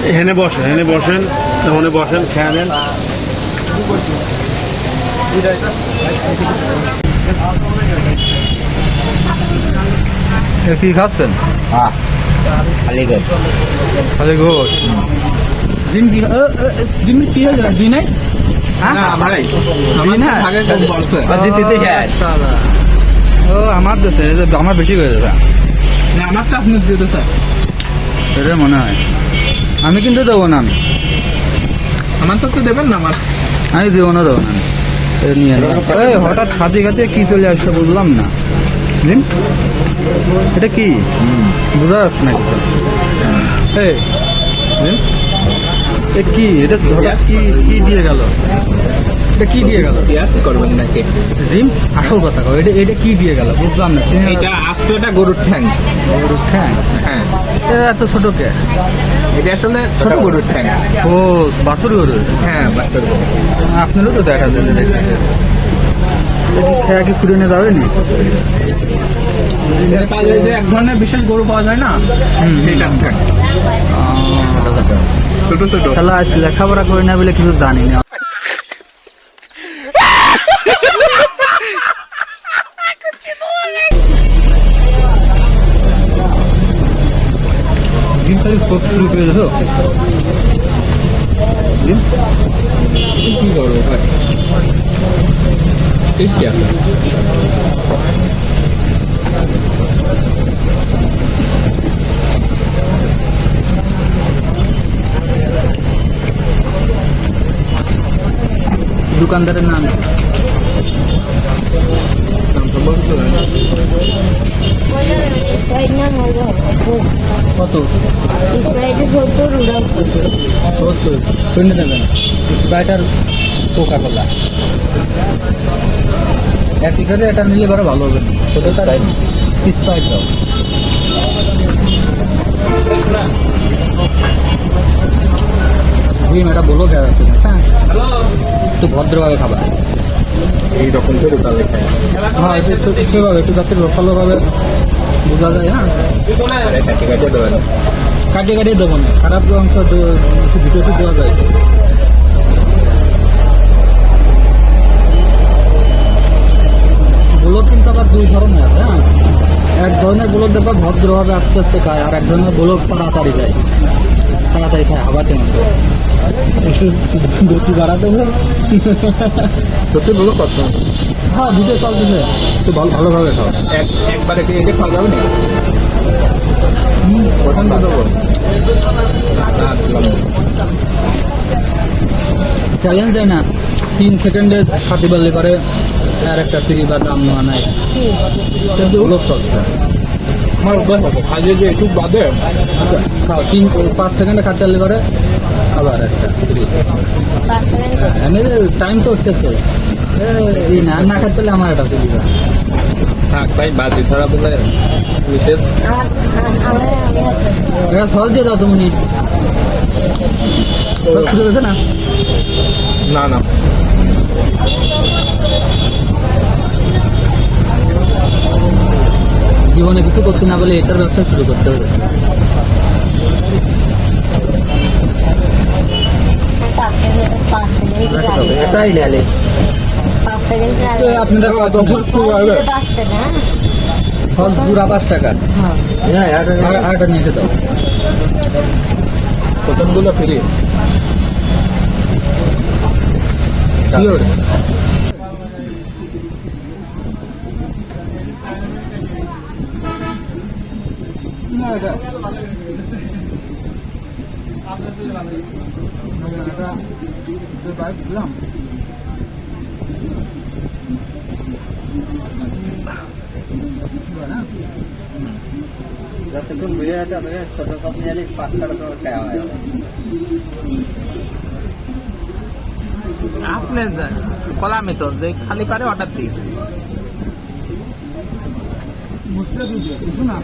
এখানে বসেন, এখানে বসেন, ওখানে বসেন, খেয়ে নেন। কি খাচ্ছেন? খালি গোস। খালি গোস। জিম কি জিম কি হয়েছে? জি নাই? ও আমার দেশে আমার বেশি হয়ে যাবে। আমার তো আপনি দিতে স্যার, এটা মনে হয়। আমি কিন্তু দেবো না। আমার তো দেবেন না। আমি দেবো না নিয়ে হঠাৎ খাতে খাতে কি চলে আসছে বুঝলাম না। এটা কি বোঝা যাচ্ছে না কিছু। কি এটা হঠাৎ কি দিয়ে গেল? এটা কি দিয়ে গেল? পেঁয়াজ করবেন নাকি? জিম আসল কথা কও, এটা কি দিয়ে গেল বুঝলাম না। এটা আস্ত, এটা গরুর ঠ্যাং। গরুর ঠ্যাং? হ্যাঁ। এত ছোট কে? এটা আসলে ছোট গরুর ঠ্যাং। ও বাছুর গরু? হ্যাঁ বাছুর গরু। আপনারও তো দেখা যায় খেয়া কি খুঁড়ে নিয়ে যাবেনি? যে এক ধরনের বিশেষ গরু পাওয়া যায় না, সেইটার ঠ্যাং। ছোট ছোট। তাহলে আজ লেখাপড়া করি না বলে কিছু জানি না। ডিম খালি শুরু করে দিল। কি করবো টেস্টি আছে। দোকানদারের নাম কত? স্প্রাইটার কোকা কোলা একই করে এটা নিলে পরে ভালো হবে। ছোটো তার স্প্রাইট দাও। জিম এটা বলো দেওয়া আছে। হ্যাঁ একটু ভদ্রভাবে খাবার। এইরকম করে তাহলে হ্যাঁ সেভাবে একটু যাতে ভালোভাবে বোঝা যায়। হ্যাঁ কাটিয়ে কাটিয়ে দেবো না, খারাপ অংশ ভিডিওতে দেওয়া যায়। ব্লগ কিন্তু আবার দুই ধরনের আছে। হ্যাঁ এক ধরনের ব্লগ দেখবা ভদ্রভাবে আস্তে আস্তে খায়, আর এক ধরনের ব্লগ তাড়াতাড়ি যায়, তাড়াতাড়ি খায় হাবাতে মতো। গতি বাড়াতে হবে। সত্যি বলো কত? হ্যাঁ ভিডিও চলতেছে, একটু ভালোভাবে খাও। একবারে কি এটা খাওয়া যাবে না? প্রথম দেবো চ্যালেঞ্জ দেয় না, 3 সেকেন্ডে খাতে পারলে পারে আর একটা ফ্রি বা দাম নেওয়া নাই। কিন্তু লোক চলছে আমার আজকে যে একটু বাদে আচ্ছা খাও 5 সেকেন্ডে খাতে পারলে পারে আবার একটা ফ্রি। আমি টাইম তো উঠতেছে এই না খাতে পারলে আমার একটা ফ্রি। থাক ভাই বাজি ধরা বলে এটা সহজ দিয়ে দাও তুমি। সব খুলে গেছে না? না না জীবনে কিছু করতে না বলে এটার ব্যবসা শুরু করতে হবে। এটাই নেলে আপনারা সস পুরা 5 টাকা। হ্যাঁ আরেকটা নিয়ে যেতে হবে। প্রথমগুলো ফ্রি। যতক্ষণ বুঝে যাচ্ছে ততক্ষণ ছোট সব নিয়ে 5 টাকা করে খাওয়া হয়। আপনি কলামে তো যে খালি পারে অর্ডার দিই। বুঝতে না